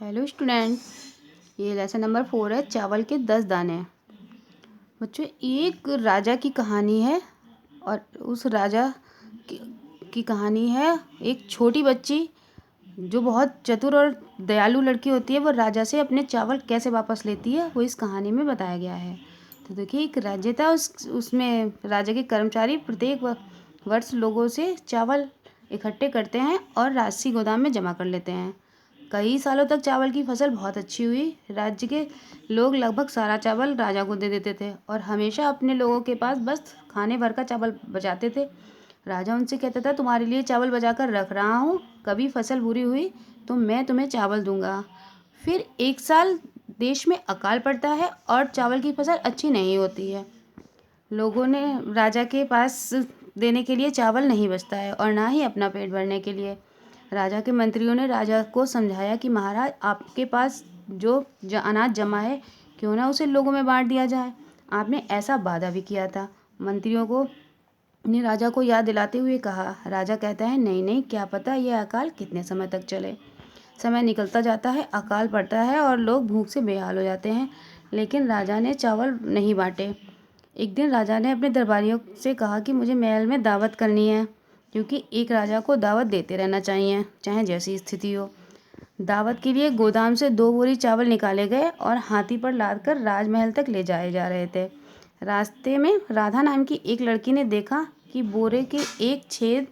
Hello student, ये lesson number 4 है। चावल के 10 दाने। बच्चों, एक राजा की कहानी है और उस राजा की कहानी है। एक छोटी बच्ची जो बहुत चतुर और दयालु लड़की होती है, वो राजा से अपने चावल कैसे वापस लेती है, वो इस कहानी में बताया गया है। तो देखिए, एक राज्य था, उसमें राजा के कर्मचारी प्रत्येक वर्ष लोगों से चावल इकट्ठे करते हैं और राजसी गोदाम में जमा कर लेते हैं। कई सालों तक चावल की फसल बहुत अच्छी हुई। राज्य के लोग लगभग सारा चावल राजा को दे देते थे और हमेशा अपने लोगों के पास बस खाने भर का चावल बचाते थे। राजा उनसे कहता था, तुम्हारे लिए चावल बचा कर रख रहा हूँ, कभी फसल बुरी हुई तो मैं तुम्हें चावल दूंगा। फिर एक साल देश में अकाल पड़ता है और चावल की फसल अच्छी नहीं होती है। लोगों ने राजा के पास देने के लिए चावल नहीं बचता है और ना ही अपना पेट भरने के लिए। राजा के मंत्रियों ने राजा को समझाया कि महाराज, आपके पास जो अनाज जमा है, क्यों ना उसे लोगों में बांट दिया जाए। आपने ऐसा वादा भी किया था। मंत्रियों को ने राजा को याद दिलाते हुए कहा। राजा कहता है, नहीं नहीं, क्या पता यह अकाल कितने समय तक चले। समय निकलता जाता है, अकाल पड़ता है और लोग भूख से बेहाल हो जाते हैं, लेकिन राजा ने चावल नहीं बांटे। एक दिन राजा ने अपने दरबारियों से कहा कि मुझे महल में दावत करनी है, क्योंकि एक राजा को दावत देते रहना चाहिए, चाहे जैसी स्थिति हो। दावत के लिए गोदाम से 2 बोरी चावल निकाले गए और हाथी पर लाद कर राजमहल तक ले जाए जा रहे थे। रास्ते में राधा नाम की एक लड़की ने देखा कि बोरे के एक छेद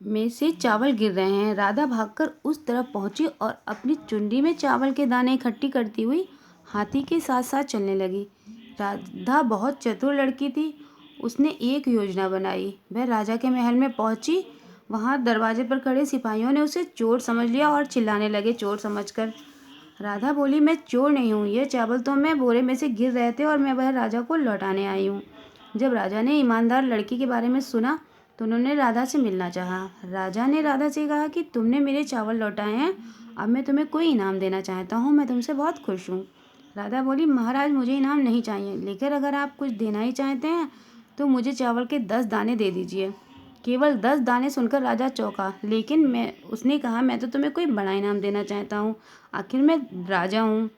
में से चावल गिर रहे हैं। राधा भागकर उस तरफ पहुंची और अपनी चुंडी में चावल के दाने इकट्ठी करती हुई हाथी के साथ साथ चलने लगी। राधा बहुत चतुर लड़की थी। उसने एक योजना बनाई। वह राजा के महल में पहुंची। वहां दरवाजे पर खड़े सिपाहियों ने उसे चोर समझ लिया और चिल्लाने लगे चोर समझकर। राधा बोली, मैं चोर नहीं हूँ, ये चावल तो मैं बोरे में से गिर रहे थे और मैं वह राजा को लौटाने आई हूँ। जब राजा ने ईमानदार लड़की के बारे में सुना तो उन्होंने राधा से मिलना चाहा। राजा ने राधा से कहा कि तुमने मेरे चावल लौटाए हैं, अब मैं तुम्हें कोई इनाम देना चाहता हूँ, मैं तुमसे बहुत खुश हूँ। राधा बोली, महाराज, मुझे इनाम नहीं चाहिए, लेकिन अगर आप कुछ देना ही चाहते हैं तो मुझे चावल के 10 दाने दे दीजिए। केवल 10 दाने सुनकर राजा चौंका, लेकिन उसने कहा, मैं तो तुम्हें कोई बड़ा इनाम देना चाहता हूँ, आखिर मैं राजा हूँ।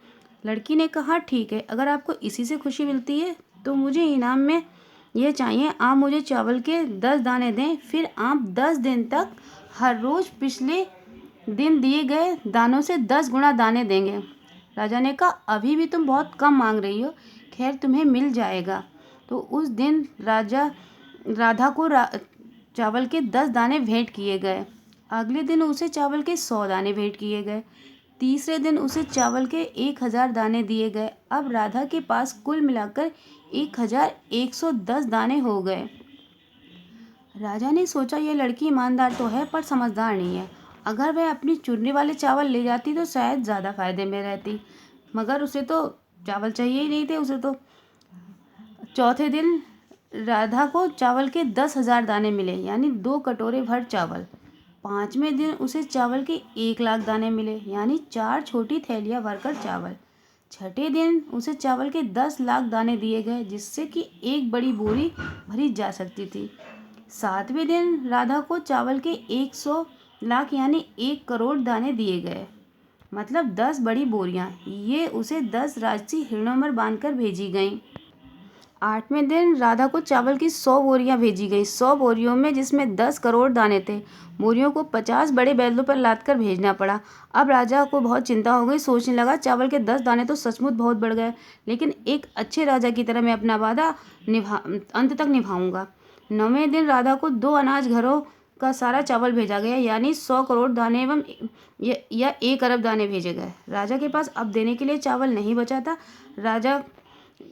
लड़की ने कहा, ठीक है, अगर आपको इसी से खुशी मिलती है तो मुझे इनाम में यह चाहिए, आप मुझे चावल के 10 दाने दें, फिर आप 10 दिन तक हर रोज़ पिछले दिन दिए गए दानों से 10 गुना दाने देंगे। राजा ने कहा, अभी भी तुम बहुत कम मांग रही हो, खैर तुम्हें मिल जाएगा। तो उस दिन राधा को चावल के 10 दाने भेंट किए गए। अगले दिन उसे चावल के 100 दाने भेंट किए गए। तीसरे दिन उसे चावल के 1000 दाने दिए गए। अब राधा के पास कुल मिलाकर 1110 दाने हो गए। राजा ने सोचा, यह लड़की ईमानदार तो है पर समझदार नहीं है। अगर वह अपनी चुनने वाले चावल ले जाती तो शायद ज़्यादा फायदे में रहती, मगर उसे तो चावल चाहिए ही नहीं थे। उसे तो चौथे दिन राधा को चावल के 10,000 दाने मिले, यानी 2 कटोरे भर चावल। 5वें दिन उसे चावल के 1,00,000 दाने मिले, यानी 4 छोटी थैलियाँ भरकर चावल। 6ठे दिन उसे चावल के 10 लाख दाने दिए गए, जिससे कि एक बड़ी बोरी भरी जा सकती थी। 7वें दिन राधा को चावल के 100 लाख यानी 1 करोड़ दाने दिए गए, मतलब 10 बड़ी बोरियां। ये उसे 10 राजसी हिरणों में बांधकर भेजी गईं। 8वें दिन राधा को चावल की 100 बोरियां भेजी गई, 100 बोरियों में, जिसमें 10 करोड़ दाने थे। बोरियों को 50 बड़े बैलों पर लाद कर भेजना पड़ा। अब राजा को बहुत चिंता हो गई। सोचने लगा, चावल के 10 दाने तो सचमुच बहुत बढ़ गए, लेकिन एक अच्छे राजा की तरह मैं अपना वादा अंत तक निभाऊंगा। 9वें दिन राधा को 2 अनाज घरों का सारा चावल भेजा गया, यानी 100 करोड़ दाने एवं या 1 अरब दाने भेजे गए। राजा के पास अब देने के लिए चावल नहीं बचा था। राजा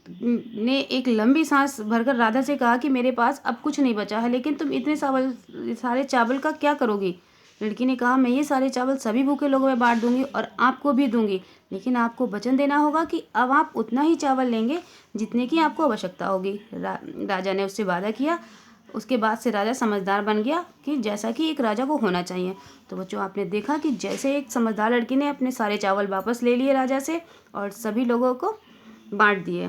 ने एक लंबी सांस भरकर राधा से कहा कि मेरे पास अब कुछ नहीं बचा है, लेकिन तुम इतने सारे चावल का क्या करोगी। लड़की ने कहा, मैं ये सारे चावल सभी भूखे लोगों में बांट दूंगी और आपको भी दूंगी, लेकिन आपको वचन देना होगा कि अब आप उतना ही चावल लेंगे जितने की आपको आवश्यकता होगी। राजा ने उससे वादा किया। उसके बाद से राजा समझदार बन गया, कि जैसा कि एक राजा को होना चाहिए। तो बच्चों, आपने देखा कि जैसे एक समझदार लड़की ने अपने सारे चावल वापस ले लिए राजा से और सभी लोगों को बांट दिए।